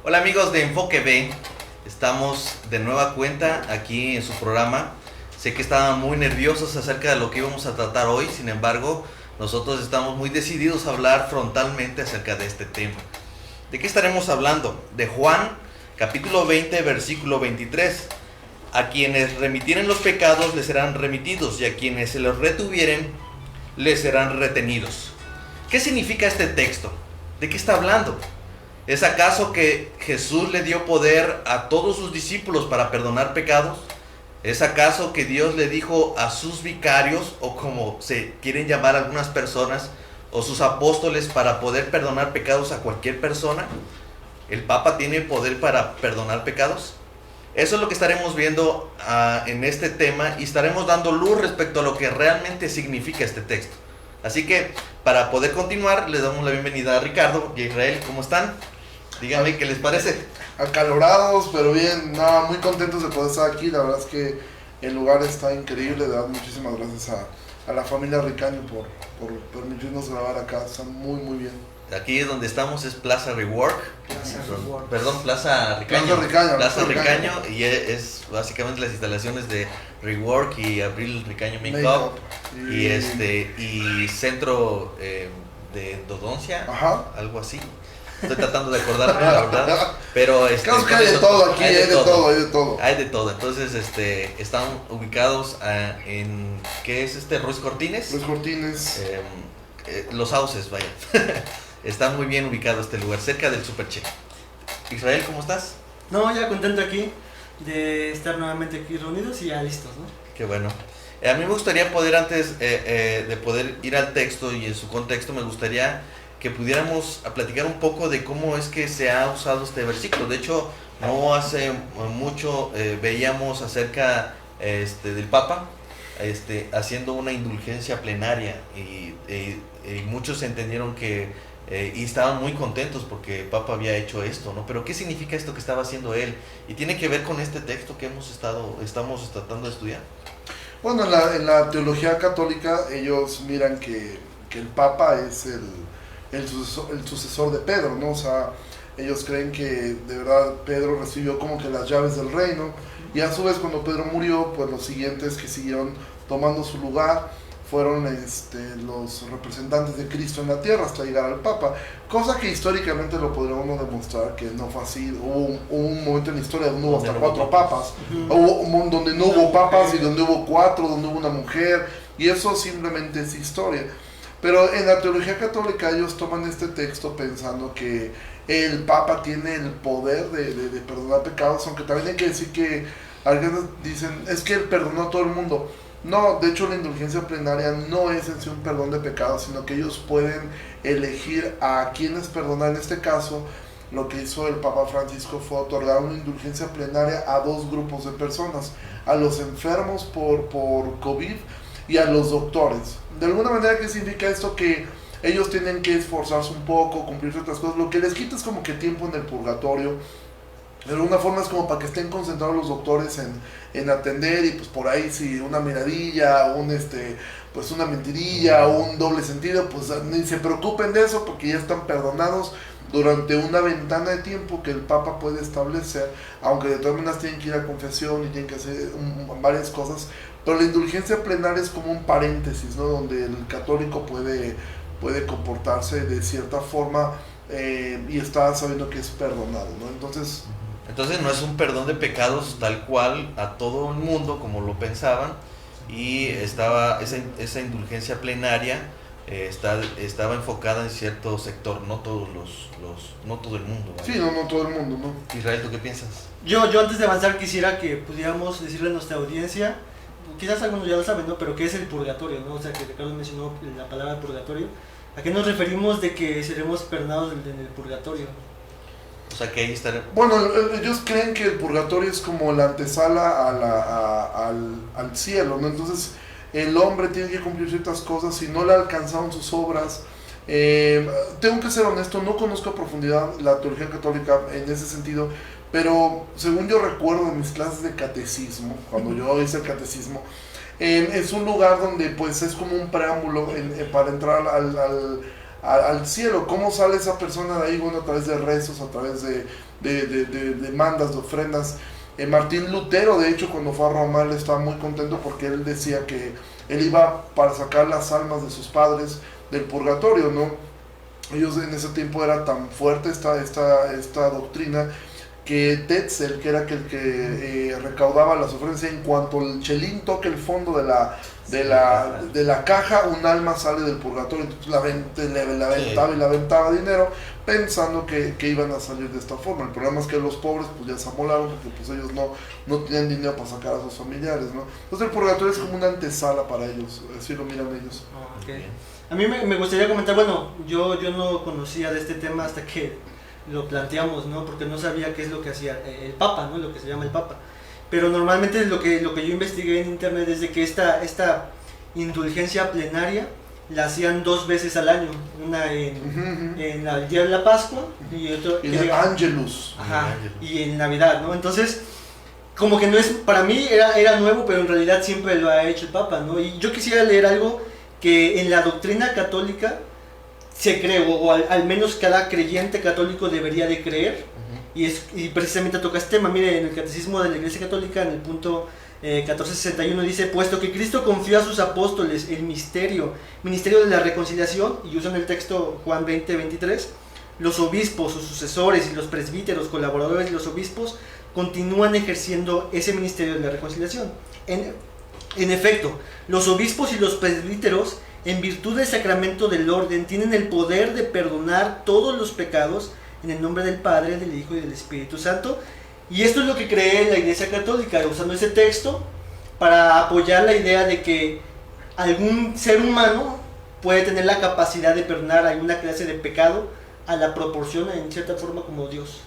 Hola amigos de Enfoque B, estamos de nueva cuenta aquí en su programa. Sé que estaban muy nerviosos acerca de lo que íbamos a tratar hoy, sin embargo, nosotros estamos muy decididos a hablar frontalmente acerca de este tema. ¿De qué estaremos hablando? De Juan, capítulo 20, versículo 23. A quienes remitieren los pecados les serán remitidos y a quienes se los retuvieren les serán retenidos. ¿Qué significa este texto? ¿De qué está hablando? ¿Es acaso que Jesús le dio poder a todos sus discípulos para perdonar pecados? ¿Es acaso que Dios le dijo a sus vicarios, o como se quieren llamar algunas personas, o sus apóstoles, para poder perdonar pecados a cualquier persona? ¿El Papa tiene poder para perdonar pecados? Eso es lo que estaremos viendo en este tema, y estaremos dando luz respecto a lo que realmente significa este texto. Así que, para poder continuar, le damos la bienvenida a Ricardo y a Israel. ¿Cómo están? Díganme qué les parece. Acalorados, pero bien, nada, muy contentos de poder estar aquí. La verdad es que el lugar está increíble. De verdad, muchísimas gracias a la familia Ricaño por permitirnos grabar acá. Está muy bien. Aquí donde estamos es Plaza Rework. Plaza Ricaño. Plaza Ricaño, y es básicamente las instalaciones de Rework y Abril Ricaño Makeup y centro de endodoncia, algo así. Estoy tratando de acordarme, la verdad, pero claro que hay de todo aquí, hay de todo. Entonces, están ubicados en, ¿qué es Ruiz Cortines? Los Sauces, vaya. Está muy bien ubicado este lugar, cerca del Superche. Israel, ¿cómo estás? No, ya contento aquí de estar nuevamente aquí reunidos y ya listos, ¿no? Qué bueno. A mí me gustaría poder, antes de poder ir al texto y en su contexto, me gustaría que pudiéramos platicar un poco de cómo es que se ha usado este versículo. De hecho, no hace mucho veíamos acerca del Papa haciendo una indulgencia plenaria y muchos entendieron que y estaban muy contentos porque el Papa había hecho esto, ¿no? Pero ¿qué significa esto que estaba haciendo él? Y tiene que ver con este texto que estamos tratando de estudiar. Bueno, en la teología católica ellos miran que el Papa es el sucesor de Pedro, ¿no? O sea, ellos creen que de verdad Pedro recibió como que las llaves del reino, y a su vez cuando Pedro murió, pues los siguientes que siguieron tomando su lugar fueron los representantes de Cristo en la tierra hasta llegar al Papa, cosa que históricamente lo podríamos demostrar que no fue así. Hubo un momento en la historia donde hubo hasta 4 papas, hubo donde no hubo papas y donde hubo 4, donde hubo una mujer, y eso simplemente es historia. Pero en la teología católica ellos toman este texto pensando que el Papa tiene el poder de perdonar pecados, aunque también hay que decir que algunos dicen, es que él perdonó a todo el mundo. No, de hecho la indulgencia plenaria no es en sí un perdón de pecados, sino que ellos pueden elegir a quienes perdonar. En este caso, lo que hizo el Papa Francisco fue otorgar una indulgencia plenaria a 2 grupos de personas, a los enfermos por COVID y a los doctores. De alguna manera, ¿qué significa esto? Que ellos tienen que esforzarse un poco, cumplir ciertas cosas, lo que les quita es como que tiempo en el purgatorio. De alguna forma es como para que estén concentrados los doctores en atender, y pues por ahí si una miradilla, pues una mentirilla, un doble sentido, pues ni se preocupen de eso porque ya están perdonados durante una ventana de tiempo que el Papa puede establecer, aunque de todas maneras tienen que ir a confesión y tienen que hacer varias cosas. Pero la indulgencia plenaria es como un paréntesis, ¿no? Donde el católico puede comportarse de cierta forma y está sabiendo que es perdonado, ¿no? Entonces no es un perdón de pecados tal cual a todo el mundo como lo pensaban, y estaba esa indulgencia plenaria estaba enfocada en cierto sector, no todo el mundo, ¿vale? Sí, no todo el mundo, ¿no? Israel, ¿tú qué piensas? Yo antes de avanzar quisiera que pudiéramos decirle a nuestra audiencia, quizás algunos ya lo saben, ¿no? Pero ¿qué es el purgatorio, no? O sea, que Ricardo mencionó la palabra purgatorio. ¿A qué nos referimos de que seremos perdonados en el purgatorio? O sea, que ahí estaremos. Bueno, ellos creen que el purgatorio es como la antesala al cielo, ¿no? Entonces, el hombre tiene que cumplir ciertas cosas. Si no le alcanzaron sus obras, tengo que ser honesto, no conozco a profundidad la teología católica en ese sentido, pero según yo recuerdo en mis clases de catecismo, cuando yo hice el catecismo, es un lugar donde pues es como un preámbulo para entrar al cielo. ¿Cómo sale esa persona de ahí? Bueno, a través de rezos, a través de mandas, de ofrendas. Martín Lutero, de hecho, cuando fue a Roma, él estaba muy contento porque él decía que él iba para sacar las almas de sus padres del purgatorio, ¿no? Ellos en ese tiempo era tan fuerte esta doctrina que Tetzel, que era el que recaudaba las ofrendas, en cuanto el chelín toque el fondo de la caja, un alma sale del purgatorio. Entonces la aventaba dinero pensando que iban a salir de esta forma. El problema es que los pobres pues ya se amolaron porque pues ellos no tenían dinero para sacar a sus familiares, ¿no? Entonces el purgatorio es como una antesala para ellos, así lo miran ellos. Okay. A mí me gustaría comentar, bueno, yo no conocía de este tema hasta que lo planteamos, ¿no? Porque no sabía qué es lo que hacía el Papa, ¿no? Lo que se llama el Papa. Pero normalmente lo que yo investigué en internet es de que esta indulgencia plenaria la hacían 2 veces al año, una en el día de la Pascua y otro en el Angelus. Ajá, y en Navidad, ¿no? Entonces, como que no es, para mí era nuevo, pero en realidad siempre lo ha hecho el Papa, ¿no? Y yo quisiera leer algo que en la doctrina católica se cree, o al menos cada creyente católico debería de creer, y precisamente toca este tema. Mire, en el Catecismo de la Iglesia Católica, en el punto 1461 dice: puesto que Cristo confió a sus apóstoles el ministerio de la reconciliación, y usan el texto Juan 20:23, los obispos, sus sucesores y los presbíteros, colaboradores de los obispos, continúan ejerciendo ese ministerio de la reconciliación. En efecto, los obispos y los presbíteros, en virtud del sacramento del orden, tienen el poder de perdonar todos los pecados en el nombre del Padre, del Hijo y del Espíritu Santo. Y esto es lo que cree la Iglesia Católica, usando ese texto para apoyar la idea de que algún ser humano puede tener la capacidad de perdonar alguna clase de pecado a la proporción, en cierta forma, como Dios.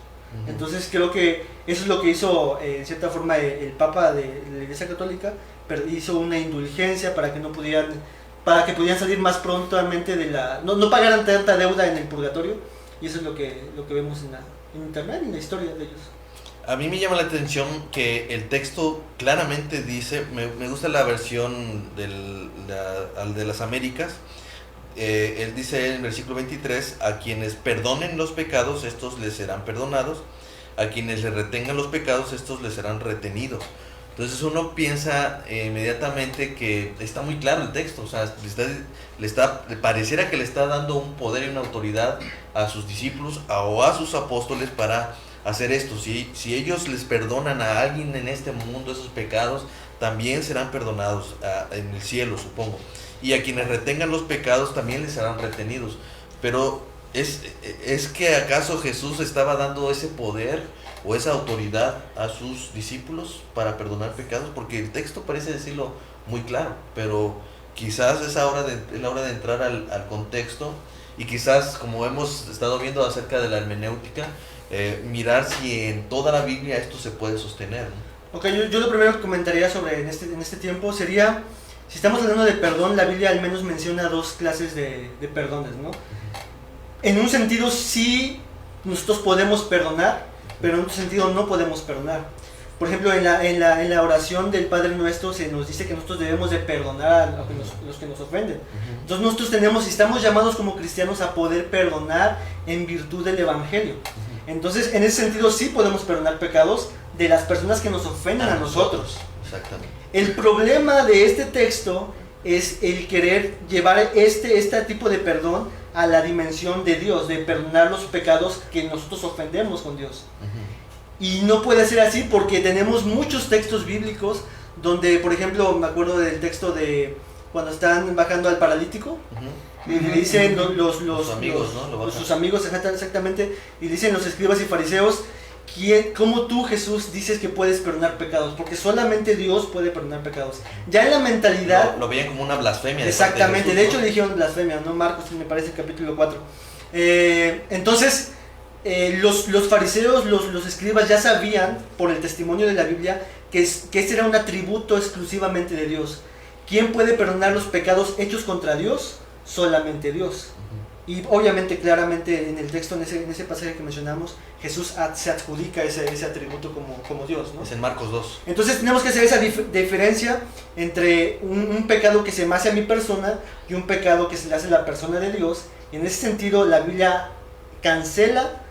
Entonces creo que eso es lo que hizo en cierta forma el Papa de la Iglesia Católica, pero hizo una indulgencia para que pudieran salir más prontamente de no pagaran tanta deuda en el purgatorio, y eso es lo que vemos en internet, en la historia de ellos. A mí me llama la atención que el texto claramente dice, me gusta la versión de las Américas. Él dice en el versículo 23: a quienes perdonen los pecados, estos les serán perdonados; a quienes le retengan los pecados, estos les serán retenidos. Entonces uno piensa inmediatamente que está muy claro el texto, o sea, pareciera que le está dando un poder y una autoridad a sus discípulos o a sus apóstoles para hacer esto. Si ellos les perdonan a alguien en este mundo esos pecados, también serán perdonados en el cielo, supongo. Y a quienes retengan los pecados también les serán retenidos. Pero ¿es que acaso Jesús estaba dando ese poder o esa autoridad a sus discípulos para perdonar pecados? Porque el texto parece decirlo muy claro, pero quizás es la hora de entrar al contexto, y quizás, como hemos estado viendo acerca de la hermenéutica, mirar si en toda la Biblia esto se puede sostener, ¿no? Ok, yo lo primero que comentaría sobre en este tiempo sería, si estamos hablando de perdón, la Biblia al menos menciona 2 clases de perdones, ¿no? En un sentido sí nosotros podemos perdonar, pero en otro sentido no podemos perdonar. Por ejemplo, en la oración del Padre Nuestro se nos dice que nosotros debemos de perdonar a los que nos ofenden. Entonces nosotros estamos llamados como cristianos a poder perdonar en virtud del Evangelio. Entonces, en ese sentido sí podemos perdonar pecados de las personas que nos ofenden a nosotros. Exactamente. El problema de este texto es el querer llevar este tipo de perdón a la dimensión de Dios, de perdonar los pecados que nosotros ofendemos con Dios. Y no puede ser así porque tenemos muchos textos bíblicos donde, por ejemplo, me acuerdo del texto de cuando están bajando al paralítico, y le dicen los amigos, ¿no? Sus amigos, exactamente, y dicen los escribas y fariseos: ¿cómo tú, Jesús, dices que puedes perdonar pecados? Porque solamente Dios puede perdonar pecados. Ya en la mentalidad... Lo veían como una blasfemia. Exactamente, de hecho le dijeron blasfemia, ¿no? Marcos, me parece, capítulo 4. Entonces, los fariseos, los escribas ya sabían, por el testimonio de la Biblia, que este era un atributo exclusivamente de Dios. ¿Quién puede perdonar los pecados hechos contra Dios? Solamente Dios. Y obviamente, claramente, en el texto, en ese pasaje que mencionamos, Jesús se adjudica ese atributo como Dios, ¿no? Es en Marcos 2. Entonces tenemos que hacer esa diferencia entre un pecado que se me hace a mi persona y un pecado que se le hace a la persona de Dios, En ese sentido, la Biblia cancela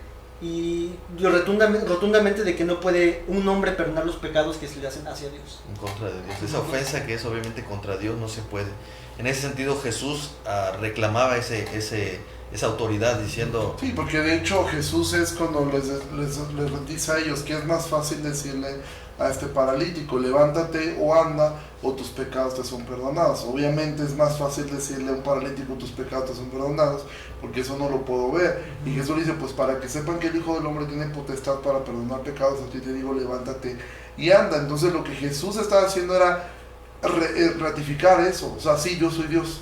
y rotundamente de que no puede un hombre perdonar los pecados que se le hacen hacia Dios. En contra de Dios. Esa ofensa que es obviamente contra Dios no se puede. En ese sentido Jesús reclamaba esa autoridad diciendo... Sí, porque de hecho Jesús es cuando les dice a ellos que es más fácil decirle a este paralítico, levántate o anda o tus pecados te son perdonados. Obviamente es más fácil decirle a un paralítico tus pecados te son perdonados, porque eso no lo puedo ver. Y Jesús dice, pues para que sepan que el Hijo del Hombre tiene potestad para perdonar pecados, a ti te digo, levántate y anda. Entonces lo que Jesús estaba haciendo era ratificar eso. O sea, sí, yo soy Dios.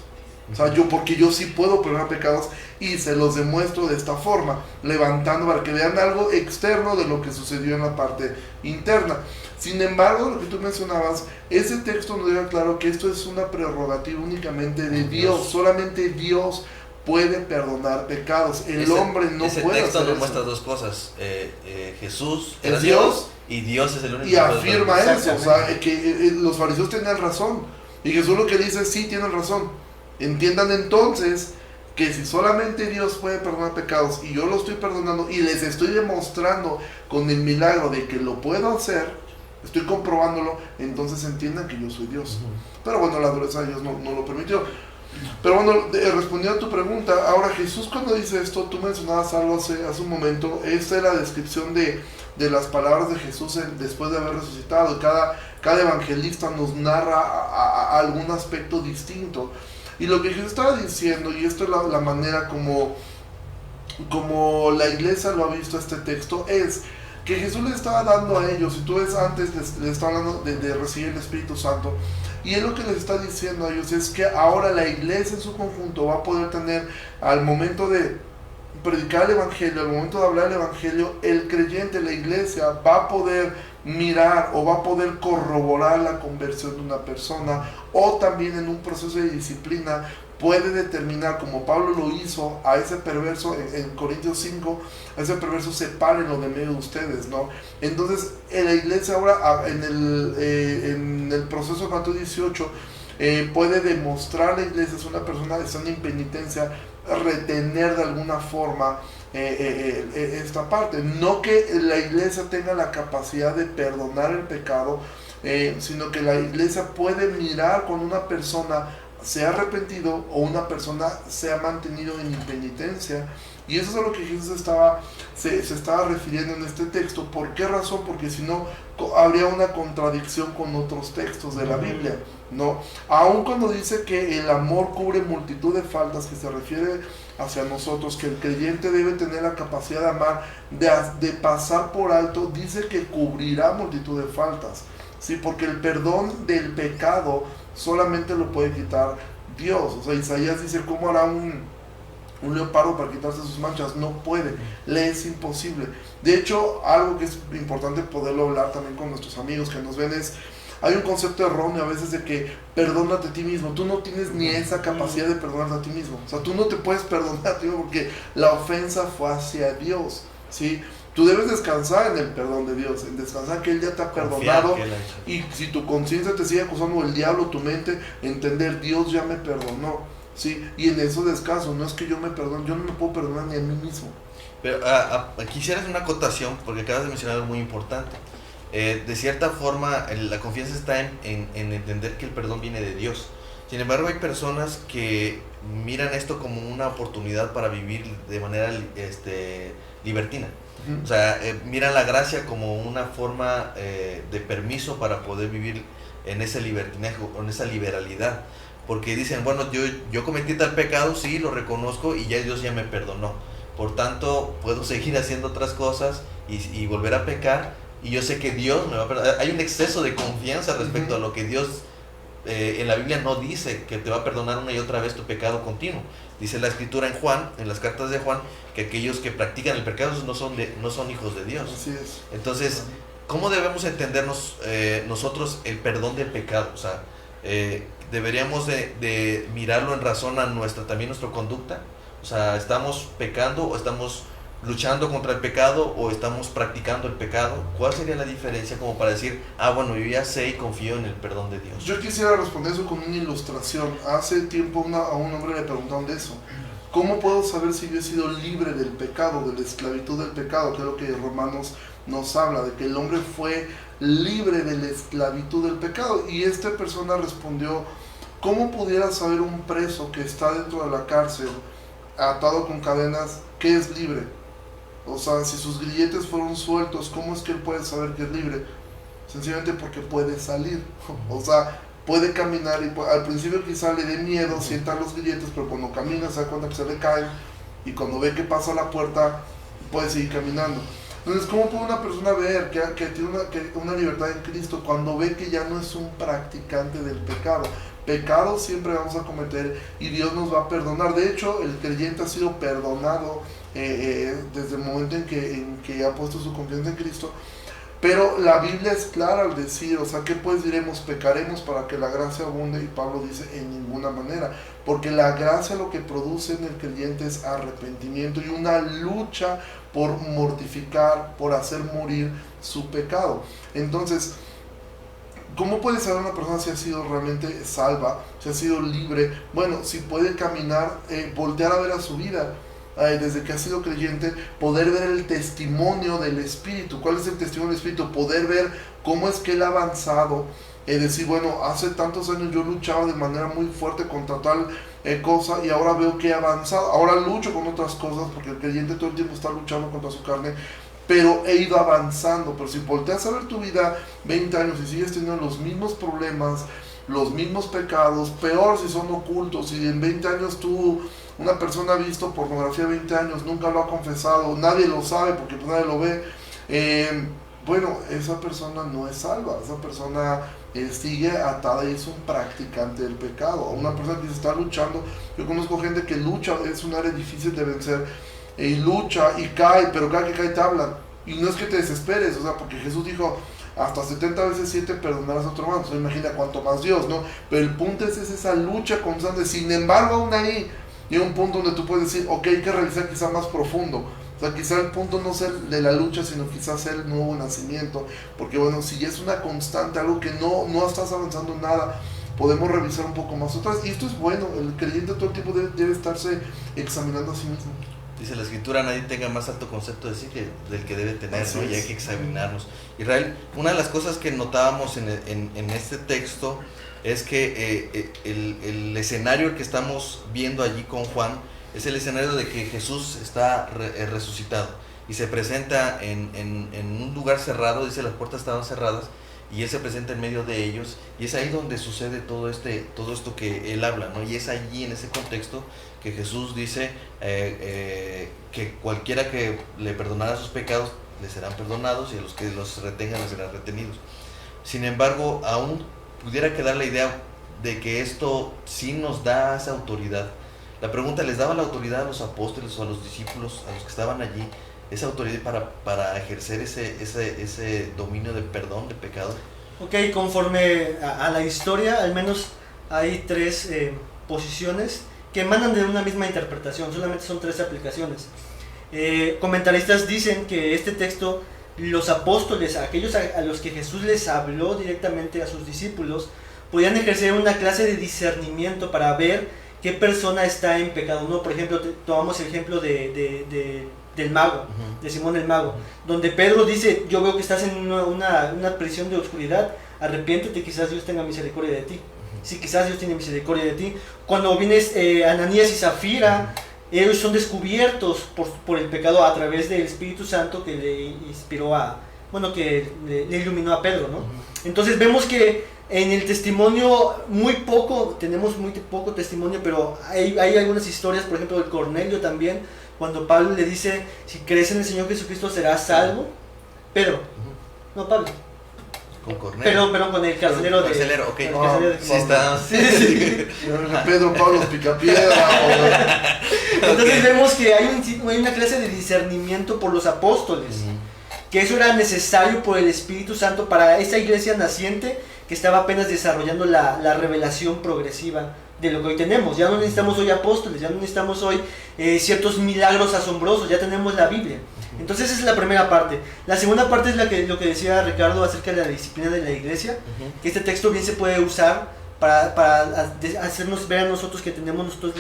O sea, porque yo sí puedo perdonar pecados y se los demuestro de esta forma, levantando para que vean algo externo de lo que sucedió en la parte interna. Sin embargo, lo que tú mencionabas, ese texto nos deja claro que esto es una prerrogativa únicamente de Dios. Solamente Dios puede perdonar pecados. El hombre no puede hacer eso. Ese texto nos muestra dos cosas. Jesús es Dios y Dios es el único. Y afirma eso, o sea, que los fariseos tenían razón. Y Jesús lo que dice, sí, tienen razón. Entiendan entonces que si solamente Dios puede perdonar pecados y yo lo estoy perdonando y les estoy demostrando con el milagro de que lo puedo hacer, estoy comprobándolo, entonces entiendan que yo soy Dios. Pero bueno, la dureza de Dios no lo permitió. Pero bueno, respondiendo a tu pregunta, ahora Jesús cuando dice esto, tú mencionabas algo hace un momento, esta es la descripción de las palabras de Jesús después de haber resucitado. Cada evangelista nos narra algún aspecto distinto. Y lo que Jesús estaba diciendo, y esto es la manera como la iglesia lo ha visto este texto, es que Jesús les estaba dando a ellos, si tú ves antes, les estaba hablando de recibir el Espíritu Santo, y él lo que les está diciendo a ellos es que ahora la iglesia en su conjunto va a poder tener, al momento de predicar el Evangelio, al momento de hablar el Evangelio, el creyente, la iglesia, va a poder mirar o va a poder corroborar la conversión de una persona, o también en un proceso de disciplina puede determinar, como Pablo lo hizo a ese perverso en Corintios 5, a ese perverso sepárenlo de medio de ustedes, ¿no? Entonces en la iglesia ahora en el proceso de Mateo 18 puede demostrar la iglesia, es una persona que está en impenitencia, retener de alguna forma esta parte, no que la iglesia tenga la capacidad de perdonar el pecado, sino que la iglesia puede mirar cuando una persona se ha arrepentido o una persona se ha mantenido en impenitencia, y eso es a lo que Jesús se estaba refiriendo en este texto. ¿Por qué razón? Porque si no habría una contradicción con otros textos de la Biblia, ¿no? Aun cuando dice que el amor cubre multitud de faltas, que se refiere hacia nosotros, que el creyente debe tener la capacidad de amar, de pasar por alto, dice que cubrirá multitud de faltas, ¿sí? Porque el perdón del pecado solamente lo puede quitar Dios. O sea, Isaías dice, ¿cómo hará un leopardo para quitarse sus manchas? No puede, le es imposible. De hecho, algo que es importante poderlo hablar también con nuestros amigos que nos ven es, hay un concepto erróneo a veces de que perdónate a ti mismo. Tú no tienes ni esa capacidad de perdonarte a ti mismo. O sea, tú no te puedes perdonar a ti mismo porque la ofensa fue hacia Dios, ¿sí? Tú debes descansar en el perdón de Dios, en descansar que Él ya te ha perdonado, y si tu conciencia te sigue acusando, el diablo, tu mente, entender, Dios ya me perdonó, ¿sí? Y en eso descanso, no es que yo me perdone, yo no me puedo perdonar ni a mí mismo. Pero quisiera hacer una acotación, porque acabas de mencionar algo muy importante. De cierta forma, la confianza está en entender que el perdón viene de Dios. Sin embargo, hay personas que miran esto como una oportunidad para vivir de manera libertina. O sea, miran la gracia como una forma de permiso para poder vivir en ese libertinaje, en esa liberalidad. Porque dicen, bueno, yo cometí tal pecado, sí, lo reconozco y ya Dios ya me perdonó. Por tanto, puedo seguir haciendo otras cosas y volver a pecar, y yo sé que Dios me va a perdonar. Hay un exceso de confianza respecto a lo que Dios en la Biblia no dice que te va a perdonar una y otra vez tu pecado continuo. Dice la Escritura en Juan, en las cartas de Juan, que aquellos que practican el pecado no son hijos de Dios. Así es. Entonces, ¿cómo debemos entendernos nosotros el perdón del pecado? O sea, deberíamos de mirarlo en razón a también nuestra conducta. O sea, ¿estamos pecando o estamos luchando contra el pecado o estamos practicando el pecado? ¿Cuál sería la diferencia como para decir, bueno, yo ya sé y confío en el perdón de Dios? Yo quisiera responder eso con una ilustración. Hace tiempo a un hombre le preguntaron de eso. ¿Cómo puedo saber si yo he sido libre del pecado, de la esclavitud del pecado? Que es lo que Romanos nos habla, de que el hombre fue libre de la esclavitud del pecado. Y esta persona respondió, ¿cómo pudiera saber un preso que está dentro de la cárcel, atado con cadenas, que es libre? O sea, si sus grilletes fueron sueltos, ¿cómo es que él puede saber que es libre? Sencillamente porque puede salir. O sea, puede caminar y al principio quizá le dé miedo, sienta los grilletes, pero cuando camina se da cuenta que se le caen y cuando ve que pasa la puerta puede seguir caminando. Entonces, ¿cómo puede una persona ver que tiene una libertad en Cristo cuando ve que ya no es un practicante del pecado? Pecado siempre vamos a cometer y Dios nos va a perdonar. De hecho, el creyente ha sido perdonado desde el momento en que ha puesto su confianza en Cristo. Pero la Biblia es clara al decir, o sea, ¿qué pues diremos? Pecaremos para que la gracia abunde, y Pablo dice, en ninguna manera, porque la gracia lo que produce en el creyente es arrepentimiento y una lucha por mortificar, por hacer morir su pecado. Entonces, ¿cómo puede saber una persona si ha sido realmente salva, si ha sido libre? Bueno, si puede caminar, voltear a ver a su vida. Desde que ha sido creyente, poder ver el testimonio del Espíritu. ¿Cuál es el testimonio del Espíritu? Poder ver cómo es que él ha avanzado, decir, bueno, hace tantos años yo luchaba de manera muy fuerte contra tal cosa y ahora veo que he avanzado, ahora lucho con otras cosas, porque el creyente todo el tiempo está luchando contra su carne, pero he ido avanzando. Pero si volteas a ver tu vida 20 años y sigues teniendo los mismos problemas, los mismos pecados, peor si son ocultos, y en 20 años una persona ha visto pornografía 20 años, nunca lo ha confesado, nadie lo sabe porque pues nadie lo ve, bueno, esa persona no es salva, esa persona sigue atada y es un practicante del pecado. Una persona que se está luchando, yo conozco gente que lucha, es un área difícil de vencer, y lucha y cae, pero cada que cae te hablan, y no es que te desesperes, o sea, porque Jesús dijo, hasta 70 veces 7 perdonarás a otro hermano, entonces imagina cuánto más Dios, ¿no? Pero el punto es esa lucha constante. Sin embargo, aún ahí llega un punto donde tú puedes decir, ok, hay que revisar quizá más profundo. O sea, quizá el punto no sea de la lucha, sino quizás sea el nuevo nacimiento. Porque bueno, si ya es una constante, algo que no estás avanzando en nada, podemos revisar un poco más atrás. Y esto es bueno, el creyente todo el tiempo debe estarse examinando a sí mismo. Dice la Escritura, nadie tenga más alto concepto de sí que del que debe tener, ¿no? Y hay que examinarnos. Israel, una de las cosas que notábamos en este texto es que el escenario que estamos viendo allí con Juan es el escenario de que Jesús está resucitado y se presenta en un lugar cerrado. Dice, las puertas estaban cerradas y Él se presenta en medio de ellos, y es ahí donde sucede todo esto que Él habla, ¿no? Y es allí, en ese contexto, que Jesús dice que cualquiera que le perdonara sus pecados le serán perdonados, y a los que los retengan les serán retenidos. Sin embargo, aún pudiera quedar la idea de que esto sí nos da esa autoridad. La pregunta, ¿les daba la autoridad a los apóstoles o a los discípulos, a los que estaban allí, esa autoridad para ejercer ese dominio de perdón de pecado? Ok, conforme a la historia, al menos hay 3 posiciones que emanan de una misma interpretación, solamente son 3 aplicaciones. Comentaristas dicen que este texto, los apóstoles, aquellos a los que Jesús les habló directamente a sus discípulos, podían ejercer una clase de discernimiento para ver qué persona está en pecado, ¿no? Por ejemplo, tomamos el ejemplo del mago, de Simón el mago, donde Pedro dice, yo veo que estás en una prisión de oscuridad, arrepiéntete, quizás Dios tenga misericordia de ti. Sí, quizás Dios tiene misericordia de ti. Cuando vienes Ananías y Zafira, ellos son descubiertos por el pecado a través del Espíritu Santo que le inspiró que le iluminó a Pedro, ¿no? Entonces vemos que en el testimonio tenemos muy poco testimonio, pero hay algunas historias, por ejemplo, de Cornelio también, cuando Pablo le dice, si crees en el Señor Jesucristo serás salvo. Pedro, no Pablo. Con Cornelio. Pero con el carcelero de... Carcelero, ok. Sí, está. Sí. Pedro, Pablo, Picapiedra. Entonces vemos que hay una clase de discernimiento por los apóstoles, que eso era necesario por el Espíritu Santo para esa iglesia naciente que estaba apenas desarrollando la revelación progresiva de lo que hoy tenemos. Ya no necesitamos hoy apóstoles, ya no necesitamos hoy ciertos milagros asombrosos, ya tenemos la Biblia. Entonces esa es la primera parte. La segunda parte es lo que decía Ricardo acerca de la disciplina de la iglesia, que este texto bien se puede usar para hacernos ver a nosotros que tenemos nosotros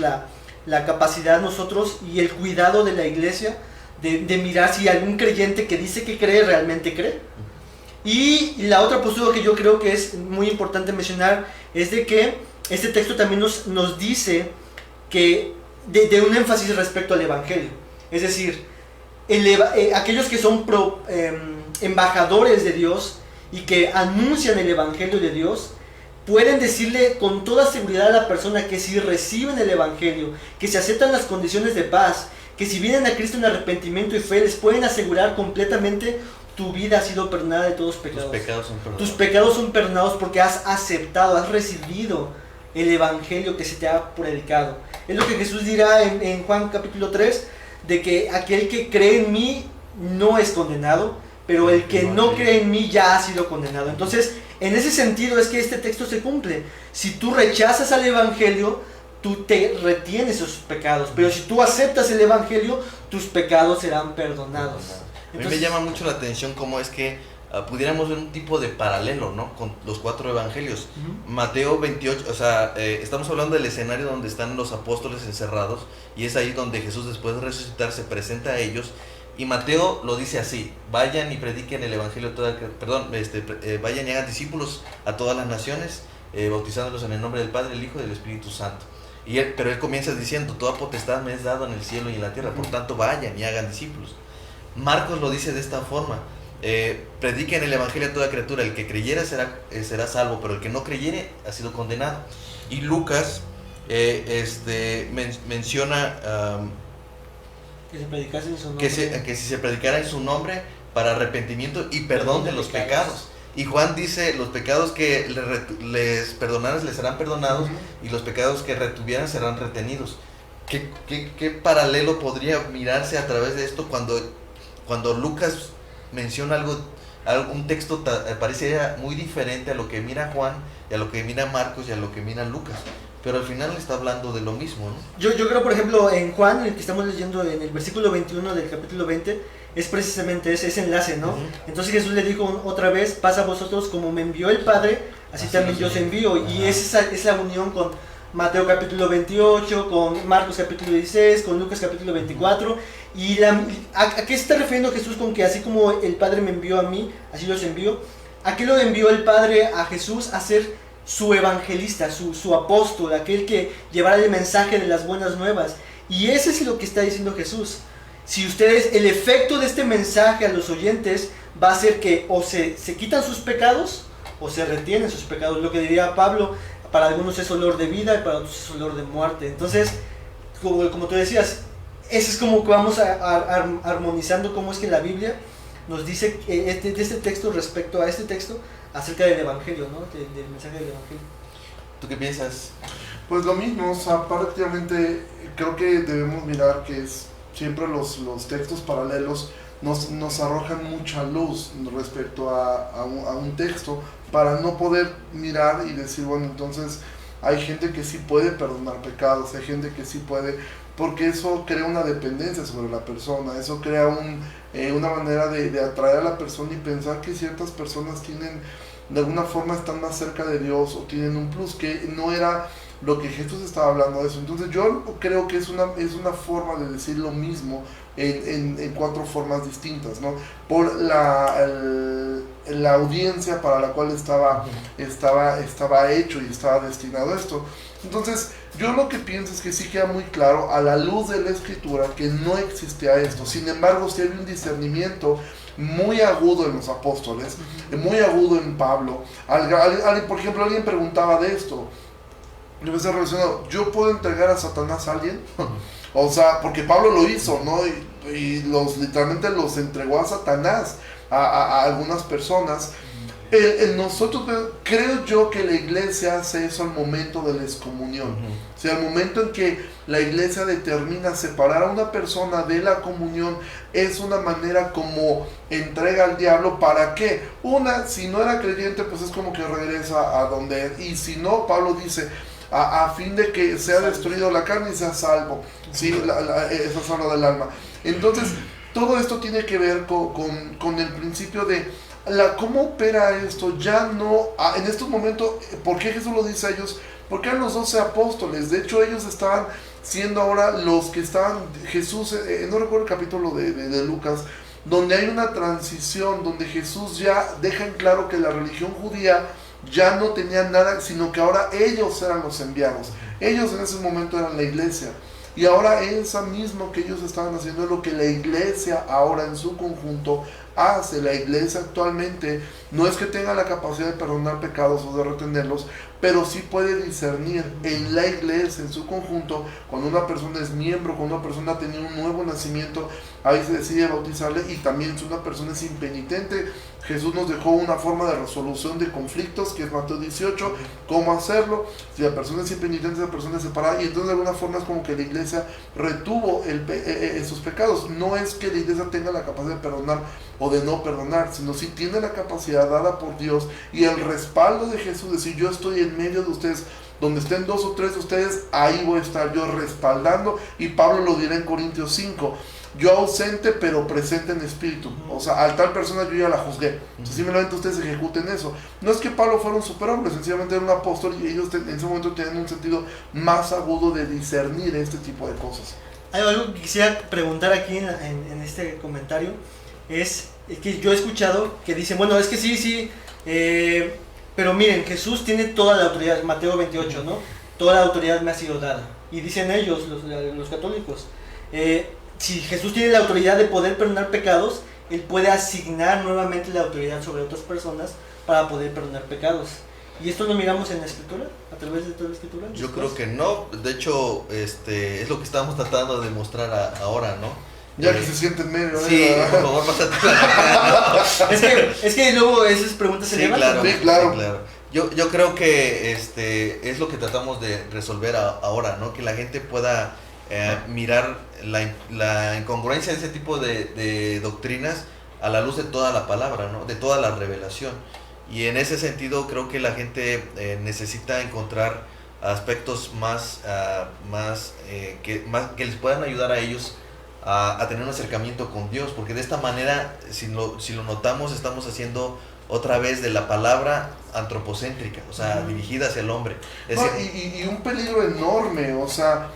la capacidad nosotros y el cuidado de la iglesia de mirar si algún creyente que dice que cree realmente cree. Y la otra postura que yo creo que es muy importante mencionar es de que este texto también nos dice que de un énfasis respecto al evangelio. Es decir, aquellos que son embajadores de Dios y que anuncian el evangelio de Dios pueden decirle con toda seguridad a la persona que si reciben el evangelio, que si aceptan las condiciones de paz, que si vienen a Cristo en arrepentimiento y fe, les pueden asegurar completamente: tu vida ha sido perdonada de todos pecados. Tus pecados son perdonados. Tus pecados son perdonados porque has aceptado, has recibido el evangelio que se te ha predicado. Es lo que Jesús dirá en Juan capítulo 3, de que aquel que cree en mí no es condenado, pero el que no cree en mí ya ha sido condenado. Entonces, en ese sentido es que este texto se cumple. Si tú rechazas al evangelio, tú te retienes esos pecados, pero si tú aceptas el evangelio, tus pecados serán perdonados. A mí me llama mucho la atención cómo es que pudiéramos ver un tipo de paralelo, ¿no?, con los 4 evangelios. Mateo 28, o sea, estamos hablando del escenario donde están los apóstoles encerrados, y es ahí donde Jesús, después de resucitar, se presenta a ellos, y Mateo lo dice así: vayan y prediquen el evangelio, vayan y hagan discípulos a todas las naciones, bautizándolos en el nombre del Padre, el Hijo y del Espíritu Santo. Pero él comienza diciendo: toda potestad me es dado en el cielo y en la tierra, por tanto vayan y hagan discípulos. Marcos lo dice de esta forma: prediquen el evangelio a toda criatura, el que creyera será salvo, pero el que no creyere ha sido condenado. Y Lucas menciona que se predicase en su nombre, que si se predicara en su nombre para arrepentimiento y perdón de los pecados. Y Juan dice: los pecados que les perdonaran les serán perdonados, y los pecados que retuvieran serán retenidos. ¿Qué paralelo podría mirarse a través de esto cuando Lucas menciona un texto parece muy diferente a lo que mira Juan, y a lo que mira Marcos, y a lo que mira Lucas? Pero al final está hablando de lo mismo, ¿no? Yo creo, por ejemplo, en Juan, el que estamos leyendo en el versículo 21 del capítulo 20, es precisamente ese enlace, ¿no? Entonces Jesús le dijo otra vez: paz a vosotros, como me envió el Padre, así también yo os envío. Y es esa unión con Mateo capítulo 28, con Marcos capítulo 16, con Lucas capítulo 24. ¿Y a qué se está refiriendo Jesús con que así como el Padre me envió a mí, así los envío? ¿A qué lo envió el Padre a Jesús? A ser su evangelista, su apóstol, aquel que llevara el mensaje de las buenas nuevas. Y ese es lo que está diciendo Jesús. Si ustedes, el efecto de este mensaje a los oyentes va a ser que o se quitan sus pecados o se retienen sus pecados. Lo que diría Pablo: para algunos es olor de vida y para otros es olor de muerte. Entonces, como tú decías, eso es como que vamos armonizando cómo es que la Biblia nos dice este texto respecto a este texto acerca del evangelio, ¿no? Del mensaje del evangelio. ¿Tú qué piensas? Pues lo mismo, o sea, prácticamente creo que debemos mirar que siempre los textos paralelos nos arrojan mucha luz respecto a un texto, para no poder mirar y decir: bueno, entonces hay gente que sí puede perdonar pecados, hay gente que sí puede, porque eso crea una dependencia sobre la persona, eso crea una manera de atraer a la persona y pensar que ciertas personas de alguna forma están más cerca de Dios, o tienen un plus, que no era lo que Jesús estaba hablando de eso. Entonces yo creo que es una forma de decir lo mismo en 4 formas distintas, ¿no? Por la audiencia para la cual estaba hecho y estaba destinado a esto. Entonces yo lo que pienso es que sí queda muy claro a la luz de la Escritura que no existía esto. Sin embargo, sí había un discernimiento muy agudo en los apóstoles, muy agudo en Pablo. Por ejemplo, alguien preguntaba de esto. Yo me estoy relacionado: ¿yo puedo entregar a Satanás a alguien? O sea, porque Pablo lo hizo, ¿no? Y literalmente los entregó a Satanás, a algunas personas. Nosotros, creo yo que la iglesia hace eso al momento de la excomunión. O sea, al momento en que la iglesia determina separar a una persona de la comunión, es una manera como entrega al diablo. ¿Para qué? Si no era creyente, pues es como que regresa a donde es. Y si no, Pablo dice: a fin de que sea destruido la carne y sea salvo, ¿sí? Esa salva del alma. Entonces, todo esto tiene que ver con el principio de cómo opera esto. Ya no, en estos momentos, ¿por qué Jesús lo dice a ellos? Porque eran los 12 apóstoles. De hecho, ellos estaban siendo ahora los que estaban, Jesús, no recuerdo el capítulo de Lucas, donde hay una transición, donde Jesús ya deja en claro que la religión judía ya no tenía nada, sino que ahora ellos eran los enviados. Ellos en ese momento eran la iglesia. Y ahora esa mismo que ellos estaban haciendo es lo que la iglesia ahora en su conjunto hace. La iglesia actualmente no es que tenga la capacidad de perdonar pecados o de retenerlos, pero sí puede discernir en la iglesia en su conjunto, cuando una persona es miembro, cuando una persona ha tenido un nuevo nacimiento, ahí se decide bautizarle. Y también si una persona es impenitente, Jesús nos dejó una forma de resolución de conflictos, que es Mateo 18, cómo hacerlo. Si la persona es impenitente, esa persona es separada, y entonces de alguna forma es como que la iglesia retuvo esos pecados. No es que la iglesia tenga la capacidad de perdonar o de no perdonar, sino si tiene la capacidad dada por Dios y el respaldo de Jesús, decir yo estoy en medio de ustedes, donde estén 2 o 3 de ustedes, ahí voy a estar yo respaldando. Y Pablo lo dirá en Corintios 5, yo ausente pero presente en espíritu. O sea, a tal persona yo ya la juzgué. O sea, simplemente ustedes ejecuten eso. No es que Pablo fuera un superhombre, sencillamente era un apóstol, y ellos en ese momento tenían un sentido más agudo de discernir este tipo de cosas. Hay algo que quisiera preguntar aquí en este comentario, es que yo he escuchado que dicen, bueno, es que sí, pero miren, Jesús tiene toda la autoridad, Mateo 28, ¿no? Toda la autoridad me ha sido dada. Y dicen ellos, los católicos, si Jesús tiene la autoridad de poder perdonar pecados, Él puede asignar nuevamente la autoridad sobre otras personas para poder perdonar pecados. ¿Y esto lo miramos en la Escritura? ¿A través de toda la Escritura? Yo creo que no. De hecho, es lo que estamos tratando de demostrar ahora, ¿no? Ya que se siente en medio. Sí, por favor, pásate la es que luego esas preguntas se levantan. Sí, claro. Yo creo que es lo que tratamos de resolver ahora, ¿no? Que la gente pueda mirar la incongruencia de ese tipo de doctrinas a la luz de toda la palabra, ¿no? De toda la revelación. Y en ese sentido creo que la gente necesita encontrar aspectos que les puedan ayudar a ellos a tener un acercamiento con Dios, porque de esta manera, si lo notamos, estamos haciendo otra vez de la palabra antropocéntrica, o sea, dirigida hacia el hombre. Y un peligro enorme, o sea,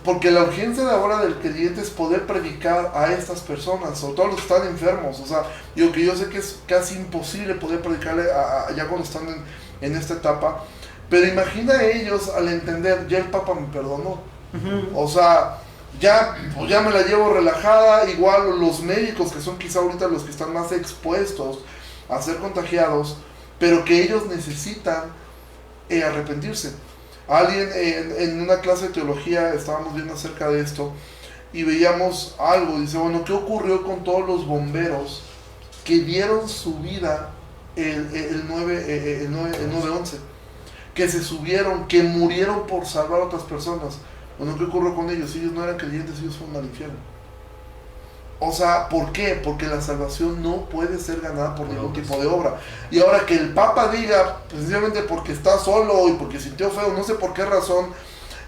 porque la urgencia de ahora del creyente es poder predicar a estas personas, sobre todo los que están enfermos. O sea, yo sé que es casi imposible poder predicarle ya cuando están en esta etapa, pero imagina a ellos al entender, ya el Papa me perdonó. O sea, ya me la llevo relajada. Igual los médicos, que son quizá ahorita los que están más expuestos a ser contagiados, pero que ellos necesitan arrepentirse. Alguien en una clase de teología estábamos viendo acerca de esto y veíamos algo, dice, bueno, ¿qué ocurrió con todos los bomberos que dieron su vida el 9/11? Que se subieron, que murieron por salvar a otras personas. Bueno, ¿qué ocurrió con ellos? Ellos no eran creyentes, ellos fueron al infierno. O sea, ¿por qué? Porque la salvación no puede ser ganada por ningún tipo de obra. Y ahora que el Papa diga, precisamente porque está solo y porque sintió feo, no sé por qué razón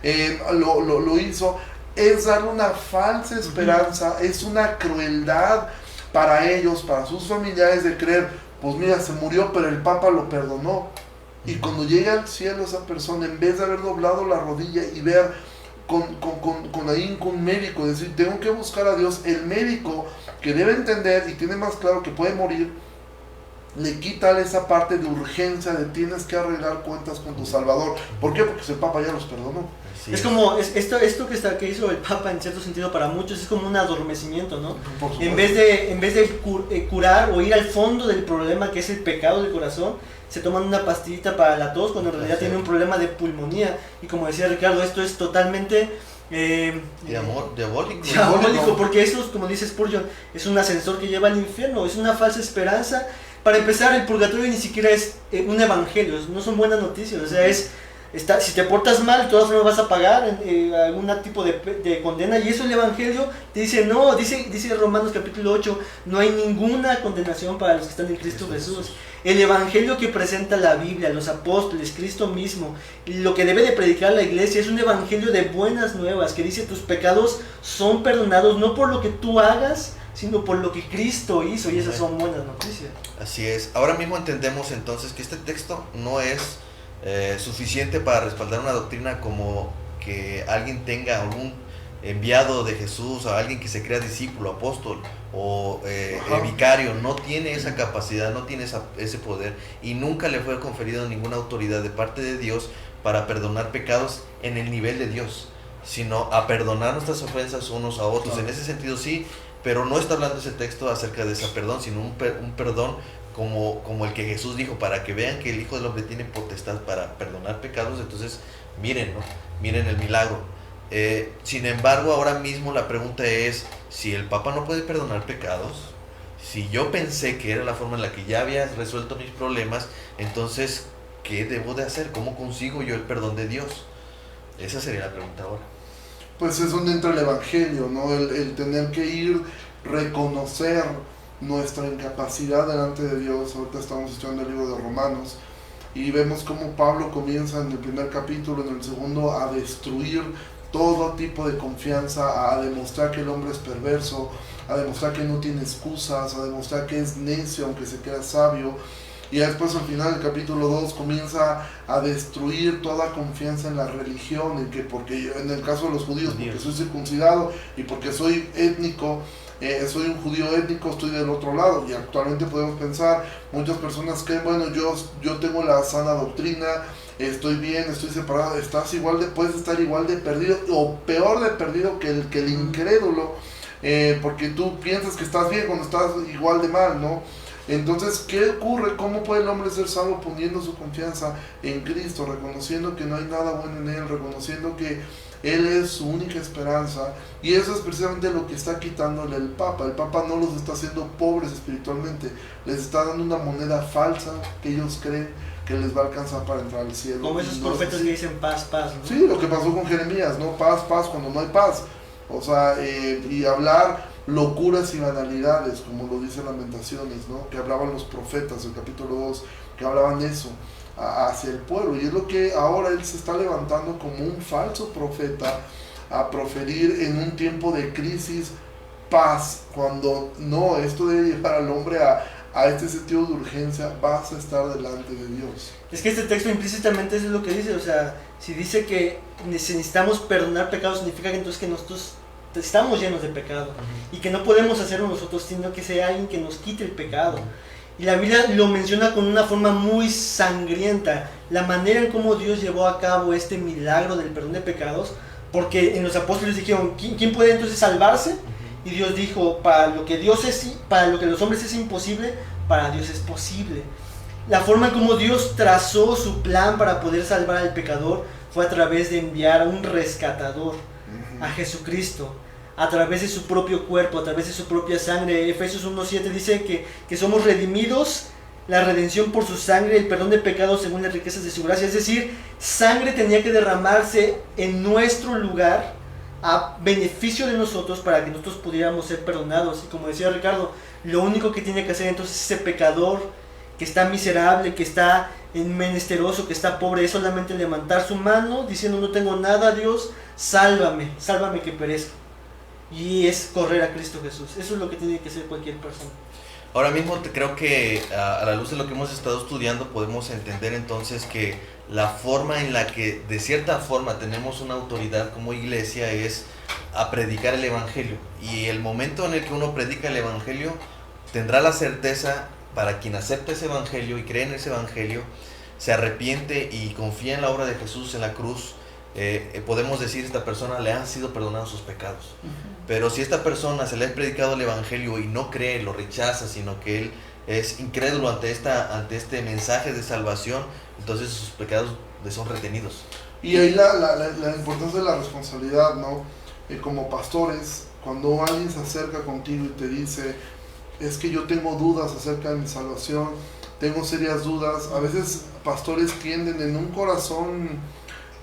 lo hizo, es darle una falsa esperanza, es una crueldad para ellos, para sus familiares, de creer, pues mira, se murió, pero el Papa lo perdonó. Y cuando llega al cielo esa persona, en vez de haber doblado la rodilla y ver con ahínco un médico, decir, tengo que buscar a Dios, el médico que debe entender y tiene más claro que puede morir, le quita esa parte de urgencia de tienes que arreglar cuentas con tu Salvador. ¿Por qué? Porque el Papa ya los perdonó. Sí, es como esto que hizo el Papa, en cierto sentido, para muchos es como un adormecimiento, ¿no? En vez de curar o ir al fondo del problema, que es el pecado del corazón, se toman una pastillita para la tos cuando en realidad tiene un problema de pulmonía. Y como decía Ricardo, esto es totalmente diabólico, porque eso, como dice Spurgeon, es un ascensor que lleva al infierno, es una falsa esperanza. Para empezar, el purgatorio ni siquiera es un evangelio, no son buenas noticias, o sea, si te portas mal, de todas formas vas a pagar algún tipo de condena, y eso el evangelio te dice, no, dice Romanos capítulo 8, no hay ninguna condenación para los que están en Cristo Jesús. El evangelio que presenta la Biblia, los apóstoles, Cristo mismo, lo que debe de predicar la iglesia es un evangelio de buenas nuevas, que dice tus pecados son perdonados, no por lo que tú hagas, sino por lo que Cristo hizo, y esas son buenas noticias. Así es. Ahora mismo entendemos entonces que este texto no es suficiente para respaldar una doctrina como que alguien tenga algún enviado de Jesús, o alguien que se crea discípulo, apóstol o vicario, no tiene esa capacidad, no tiene ese poder, y nunca le fue conferido ninguna autoridad de parte de Dios para perdonar pecados en el nivel de Dios, sino a perdonar nuestras ofensas unos a otros. En ese sentido sí, pero no está hablando ese texto acerca de ese perdón, sino un perdón como el que Jesús dijo, para que vean que el Hijo del Hombre tiene potestad para perdonar pecados. Entonces miren, ¿no? Miren el milagro. Sin embargo, ahora mismo la pregunta es, si el Papa no puede perdonar pecados, si yo pensé que era la forma en la que ya había resuelto mis problemas, entonces, ¿qué debo de hacer? ¿Cómo consigo yo el perdón de Dios? Esa sería la pregunta ahora. Pues es donde entra el Evangelio, ¿no? El tener que ir, reconocer nuestra incapacidad delante de Dios. Ahorita estamos estudiando el libro de Romanos y vemos cómo Pablo comienza en el primer capítulo, en el segundo, a destruir todo tipo de confianza, a demostrar que el hombre es perverso, a demostrar que no tiene excusas, a demostrar que es necio aunque se crea sabio. Y después al final del capítulo 2 comienza a destruir toda confianza en la religión, en que porque yo, en el caso de los judíos, porque soy circuncidado y porque soy étnico, soy un judío étnico, estoy del otro lado. Y actualmente podemos pensar, muchas personas que, bueno, yo tengo la sana doctrina, estoy bien, estoy separado. Puedes estar igual de perdido o peor de perdido que el incrédulo, porque tú piensas que estás bien cuando estás igual de mal, ¿no? Entonces, ¿qué ocurre? ¿Cómo puede el hombre ser salvo poniendo su confianza en Cristo, reconociendo que no hay nada bueno en Él, reconociendo que Él es su única esperanza? Y eso es precisamente lo que está quitándole el Papa. El Papa no los está haciendo pobres espiritualmente, les está dando una moneda falsa que ellos creen que les va a alcanzar para entrar al cielo. Como esos profetas que dicen paz, paz, ¿no? Sí, lo que pasó con Jeremías, ¿no? Paz, paz, cuando no hay paz. O sea, y hablar locuras y banalidades, como lo dicen Lamentaciones, ¿no? Que hablaban los profetas del capítulo 2, que hablaban eso hacia el pueblo. Y es lo que ahora él se está levantando como un falso profeta a proferir en un tiempo de crisis paz, cuando no, esto debe llevar al hombre a este sentido de urgencia: vas a estar delante de Dios. Es que este texto implícitamente eso es lo que dice, o sea, si dice que necesitamos perdonar pecados, significa que entonces que nosotros estamos llenos de pecado y que no podemos hacerlo nosotros, sino que sea alguien que nos quite el pecado. Y la Biblia lo menciona con una forma muy sangrienta, la manera en cómo Dios llevó a cabo este milagro del perdón de pecados, porque en los apóstoles dijeron, ¿quién puede entonces salvarse? Y Dios dijo, para lo que los hombres es imposible, para Dios es posible. La forma en cómo Dios trazó su plan para poder salvar al pecador fue a través de enviar a un rescatador, a Jesucristo, a través de su propio cuerpo, a través de su propia sangre. Efesios 1:7 dice que somos redimidos, la redención por su sangre, el perdón de pecados según las riquezas de su gracia. Es decir, sangre tenía que derramarse en nuestro lugar a beneficio de nosotros para que nosotros pudiéramos ser perdonados. Y como decía Ricardo, lo único que tiene que hacer entonces ese pecador que está miserable, que está menesteroso, que está pobre, es solamente levantar su mano diciendo, no tengo nada, Dios, sálvame que perezco. Y es correr a Cristo Jesús. Eso es lo que tiene que hacer cualquier persona. Ahora mismo creo que a la luz de lo que hemos estado estudiando podemos entender entonces que la forma en la que de cierta forma tenemos una autoridad como iglesia es a predicar el Evangelio. Y el momento en el que uno predica el Evangelio tendrá la certeza, para quien acepta ese Evangelio y cree en ese Evangelio, se arrepiente y confía en la obra de Jesús en la cruz, podemos decir, esta persona le han sido perdonados sus pecados. Pero si esta persona se le ha predicado el Evangelio y no cree, lo rechaza, sino que él es incrédulo ante este mensaje de salvación, entonces sus pecados le son retenidos. Y ahí la importancia de la responsabilidad, ¿no? Como pastores, cuando alguien se acerca contigo y te dice, es que yo tengo dudas acerca de mi salvación, tengo serias dudas, a veces pastores tienden en un corazón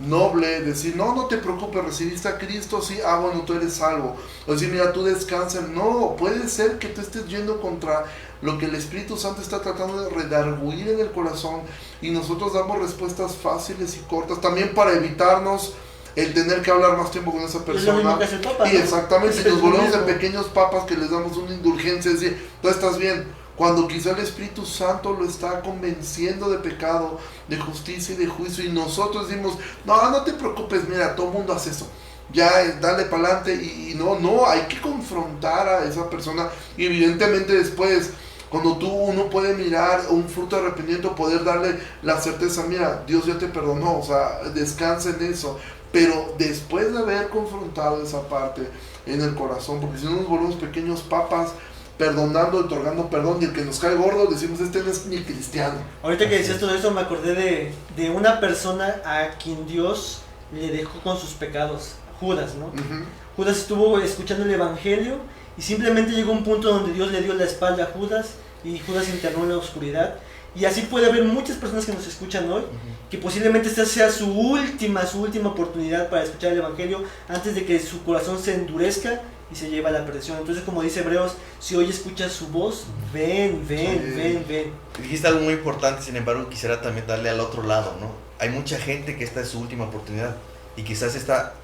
noble decir, no te preocupes, recibiste a Cristo, sí, bueno, tú eres salvo. O decir, mira, tú descansa. No, puede ser que tú estés yendo contra lo que el Espíritu Santo está tratando de redarguir en el corazón, y nosotros damos respuestas fáciles y cortas, también para evitarnos el tener que hablar más tiempo con esa persona. Papa, y exactamente, nos volvemos de pequeños papas que les damos una indulgencia, es decir, tú estás bien, cuando quizá el Espíritu Santo lo está convenciendo de pecado, de justicia y de juicio, y nosotros decimos, no te preocupes, mira, todo el mundo hace eso, ya dale para adelante, y no, hay que confrontar a esa persona, y evidentemente después, cuando uno puede mirar un fruto de arrepentimiento, poder darle la certeza, mira, Dios ya te perdonó, o sea, descansa en eso, pero después de haber confrontado esa parte en el corazón, porque si no nos volvemos pequeños papas, perdonando, otorgando perdón, y el que nos cae gordo decimos, este no es ni cristiano. Ahorita que decías todo eso me acordé de una persona a quien Dios le dejó con sus pecados, Judas, ¿no? Judas estuvo escuchando el evangelio y simplemente llegó a un punto donde Dios le dio la espalda a Judas y Judas se internó en la oscuridad. Y así puede haber muchas personas que nos escuchan hoy, que posiblemente esta sea su última oportunidad para escuchar el evangelio antes de que su corazón se endurezca y se lleve a la perdición. Entonces, como dice Hebreos, si hoy escuchas su voz, ven. Dijiste algo muy importante, sin embargo, quisiera también darle al otro lado, ¿no? Hay mucha gente que esta es su última oportunidad. Y quizás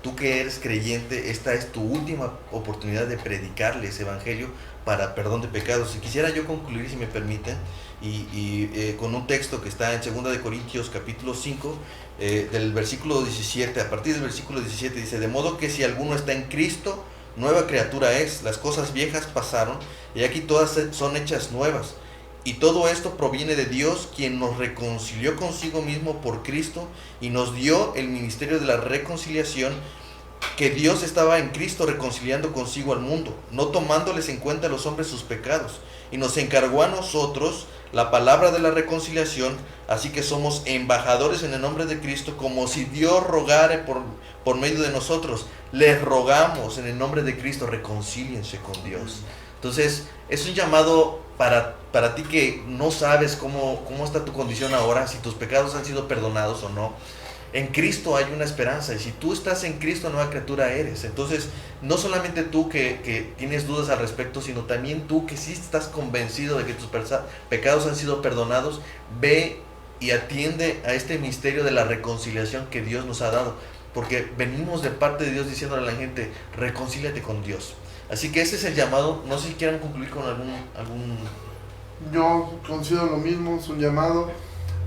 tú que eres creyente, esta es tu última oportunidad de predicarle ese evangelio para perdón de pecados. Y quisiera yo concluir, si me permiten, con un texto que está en 2 Corintios capítulo 5, del versículo 17. A partir del versículo 17 dice: de modo que si alguno está en Cristo, nueva criatura es, las cosas viejas pasaron, y aquí todas son hechas nuevas. Y todo esto proviene de Dios, quien nos reconcilió consigo mismo por Cristo y nos dio el ministerio de la reconciliación, que Dios estaba en Cristo reconciliando consigo al mundo, no tomándoles en cuenta a los hombres sus pecados, y nos encargó a nosotros la palabra de la reconciliación, así que somos embajadores en el nombre de Cristo, como si Dios rogare por medio de nosotros. Les rogamos en el nombre de Cristo, reconcíliense con Dios. Entonces, es un llamado para ti que no sabes cómo está tu condición ahora, si tus pecados han sido perdonados o no. En Cristo hay una esperanza, y si tú estás en Cristo, nueva criatura eres. Entonces, no solamente tú que tienes dudas al respecto, sino también tú que sí estás convencido de que tus pecados han sido perdonados, ve y atiende a este misterio de la reconciliación que Dios nos ha dado, porque venimos de parte de Dios diciéndole a la gente, reconcíliate con Dios. Así que ese es el llamado. No sé si quieran concluir con algún... Yo considero lo mismo, es un llamado,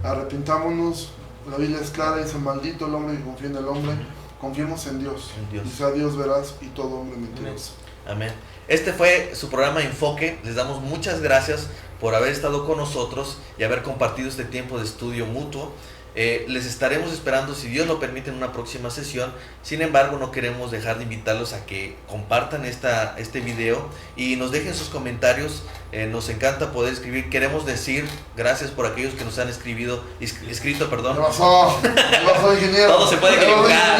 arrepentámonos. La Biblia es clara, dice: maldito el hombre que confía en el hombre. Confiemos en Dios. Dice: a Dios verás y todo hombre mentiroso. Amén. Este fue su programa Enfoque. Les damos muchas gracias por haber estado con nosotros y haber compartido este tiempo de estudio mutuo. Les estaremos esperando, si Dios lo permite, en una próxima sesión. Sin embargo, no queremos dejar de invitarlos a que compartan este video y nos dejen sus comentarios. Nos encanta poder escribir. Queremos decir gracias por aquellos que nos han escrito, perdón. ¿Qué pasó, ingeniero? Todo se puede equivocar.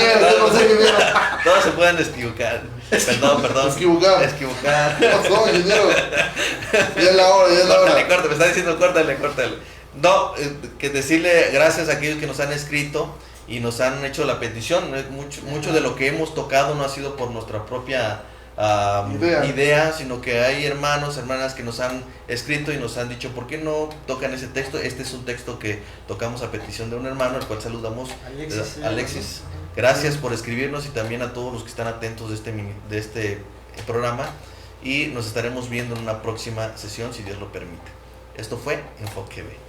Todos se pueden equivocar. Perdón. Equivocar. ¿Qué pasó, ingeniero? Ya es la hora. Córtale, me está diciendo córtale. No, que decirle gracias a aquellos que nos han escrito y nos han hecho la petición. Mucho de lo que hemos tocado no ha sido por nuestra propia idea, sino que hay hermanas que nos han escrito y nos han dicho, ¿por qué no tocan ese texto? Este es un texto que tocamos a petición de un hermano, al cual saludamos, Alexis. Gracias por escribirnos, y también a todos los que están atentos de este programa, y nos estaremos viendo en una próxima sesión, si Dios lo permite. Esto fue Enfoque B.